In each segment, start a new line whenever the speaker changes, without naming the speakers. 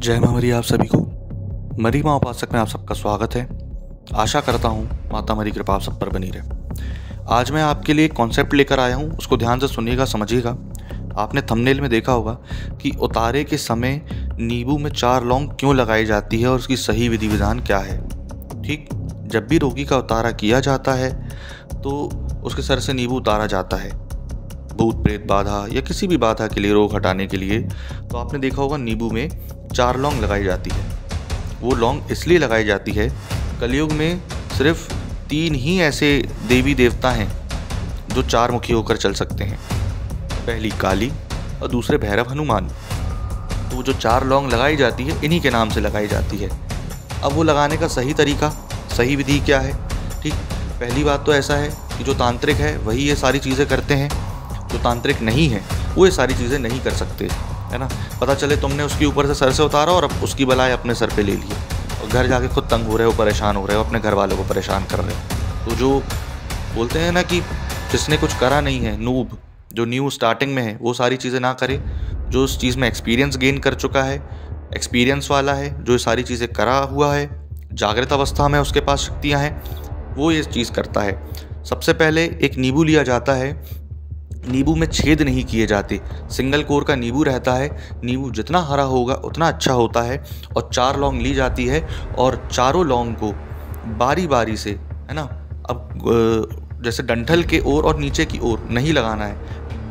जय माँ मरी आप सभी को। मरी माँ उपासक में आप सबका स्वागत है। आशा करता हूँ माता मरी कृपा आप सब पर बनी रहे। आज मैं आपके लिए एक कॉन्सेप्ट लेकर आया हूँ, उसको ध्यान से सुनिएगा, समझिएगा। आपने थंबनेल में देखा होगा कि उतारे के समय नींबू में 4 लौंग क्यों लगाई जाती है और उसकी सही विधि विधान क्या है। ठीक, जब भी रोगी का उतारा किया जाता है तो उसके सर से नींबू उतारा जाता है, भूत प्रेत बाधा या किसी भी बाधा के लिए, रोग हटाने के लिए। तो आपने देखा होगा नींबू में 4 लौंग लगाई जाती है। वो लौंग इसलिए लगाई जाती है, कलयुग में सिर्फ 3 ही ऐसे देवी देवता हैं जो 4 मुखी होकर चल सकते हैं। पहली काली और दूसरे भैरव हनुमान। तो वो जो 4 लौंग लगाई जाती है इन्हीं के नाम से लगाई जाती है। अब वो लगाने का सही तरीका, सही विधि क्या है। ठीक, पहली बात तो ऐसा है कि जो तांत्रिक है वही ये सारी चीज़ें करते हैं, जो तांत्रिक नहीं है वो ये सारी चीज़ें नहीं कर सकते, है ना। पता चले तुमने उसके ऊपर से सर से उतारा और अब उसकी बलाएं अपने सर पे ले लिए और घर जाके खुद तंग हो रहे हो, परेशान हो रहे हो, अपने घर वालों को परेशान कर रहे हो। तो जो बोलते हैं ना कि जिसने कुछ करा नहीं है, नूब, जो न्यू स्टार्टिंग में है, वो सारी चीज़ें ना करे। जो उस चीज़ में एक्सपीरियंस गेन कर चुका है, एक्सपीरियंस वाला है, जो ये सारी चीज़ें करा हुआ है, जागृत अवस्था में उसके पास शक्तियाँ हैं, वो ये चीज़ करता है। सबसे पहले एक नींबू लिया जाता है। नींबू में छेद नहीं किए जाते, सिंगल कोर का नींबू रहता है। नींबू जितना हरा होगा उतना अच्छा होता है। और 4 लौंग ली जाती है और चारों लौंग को बारी बारी से, है ना, अब जैसे डंठल के ओर और नीचे की ओर नहीं लगाना है,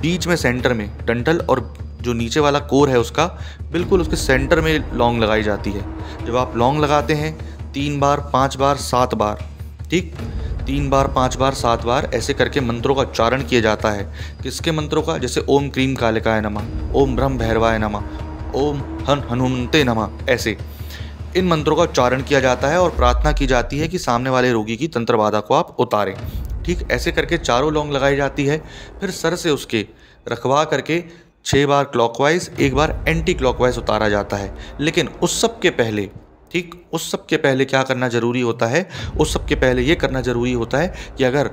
बीच में सेंटर में डंठल और जो नीचे वाला कोर है उसका बिल्कुल उसके सेंटर में लौंग लगाई जाती है। जब आप लौंग लगाते हैं 3 बार, 5 बार, 7 बार, ठीक, 3 बार, 5 बार, 7 बार ऐसे करके मंत्रों का उच्चारण किया जाता है। किसके मंत्रों का? जैसे ओम क्रीम कालिकाय नमः, ओम ब्रह्म भैरवाय नमः, ओम हनुमते नमः, ऐसे इन मंत्रों का उच्चारण किया जाता है और प्रार्थना की जाती है कि सामने वाले रोगी की तंत्र बाधा को आप उतारें। ठीक, ऐसे करके चारों लौंग लगाई जाती है। फिर सर से उसके रखवा करके 6 बार क्लॉकवाइज, 1 बार एंटी क्लॉकवाइज उतारा जाता है। लेकिन उस सब के पहले, ठीक, उस सब के पहले क्या करना जरूरी होता है? उस सब के पहले ये करना जरूरी होता है कि अगर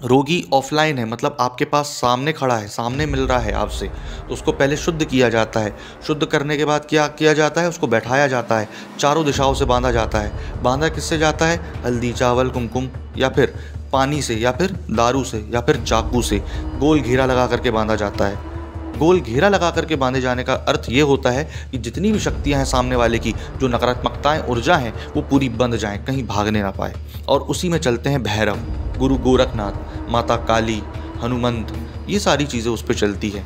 रोगी ऑफलाइन है, मतलब आपके पास सामने खड़ा है, सामने मिल रहा है आपसे, तो उसको पहले शुद्ध किया जाता है। शुद्ध करने के बाद क्या किया जाता है? उसको बैठाया जाता है, चारों दिशाओं से बांधा जाता है। बांधा किससे जाता है? हल्दी, चावल, कुमकुम, या फिर पानी से, या फिर दारू से, या फिर चाकू से गोल घेरा लगा करके बांधा जाता है। गोल घेरा लगा करके बांधे जाने का अर्थ ये होता है कि जितनी भी शक्तियां हैं सामने वाले की, जो नकारात्मकताएं, ऊर्जा हैं, वो पूरी बंध जाएं, कहीं भागने ना पाए। और उसी में चलते हैं भैरव, गुरु गोरखनाथ, माता काली, हनुमंत, ये सारी चीज़ें उस पर चलती है।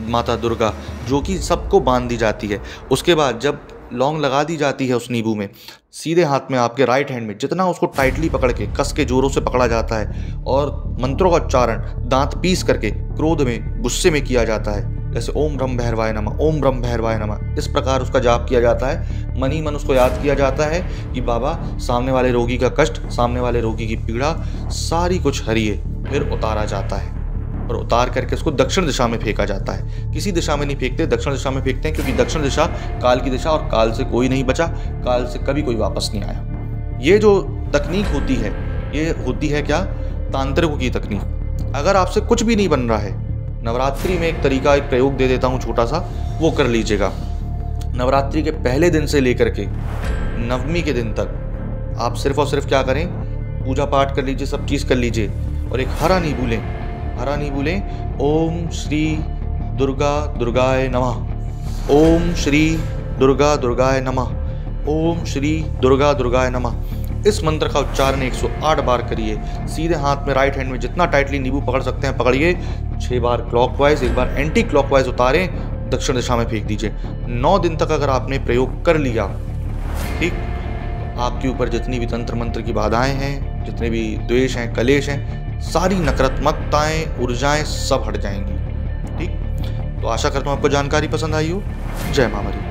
माता दुर्गा, जो कि सबको बांध दी जाती है। उसके बाद जब लौंग लगा दी जाती है उस नींबू में, सीधे हाथ में, आपके राइट हैंड में, जितना उसको टाइटली पकड़ के, कस के, जोरों से पकड़ा जाता है और मंत्रों का उच्चारण दांत पीस करके क्रोध में, गुस्से में किया जाता है। जैसे ओम ब्रह्म भैरवाय नमः, ओम ब्रह्म भैरवाय नमः, इस प्रकार उसका जाप किया जाता है। मन ही मन उसको याद किया जाता है कि बाबा सामने वाले रोगी का कष्ट, सामने वाले रोगी की पीड़ा सारी कुछ हरिए। फिर उतारा जाता है और उतार करके उसको दक्षिण दिशा में फेंका जाता है। किसी दिशा में नहीं फेंकते, दक्षिण दिशा में फेंकते हैं, क्योंकि दक्षिण दिशा काल की दिशा, और काल से कोई नहीं बचा, काल से कभी कोई वापस नहीं आया। ये जो तकनीक होती है, ये होती है क्या? तांत्रिकों की तकनीक। अगर आपसे कुछ भी नहीं बन रहा है, नवरात्रि में एक तरीका, एक प्रयोग दे देता हूँ छोटा सा, वो कर लीजिएगा। नवरात्रि के पहले दिन से लेकर के नवमी के दिन तक आप सिर्फ और सिर्फ क्या करें? पूजा पाठ कर लीजिए, सब चीज़ कर लीजिए, और एक हरा नींबू लें। हरा नींबू लें। ओम श्री दुर्गा दुर्गाय नमः, ओम श्री दुर्गा दुर्गाय नमः, ओम श्री दुर्गा दुर्गाय नमः। इस मंत्र का उच्चारण 108 बार करिए। सीधे हाथ में, राइट हैंड में जितना टाइटली नींबू पकड़ सकते हैं पकड़िए। 6 बार क्लॉकवाइज, 1 बार एंटी क्लॉकवाइज उतारें, दक्षिण दिशा में फेंक दीजिए। 9 दिन तक अगर आपने प्रयोग कर लिया, ठीक, आपके ऊपर जितनी भी तंत्र मंत्र की बाधाएं हैं, जितने भी द्वेष हैं, कलेश हैं, सारी नकारात्मकताएं, ऊर्जाएं सब हट जाएंगी। ठीक, तो आशा करता हूँ आपको जानकारी पसंद आई हो। जय माँ मरी।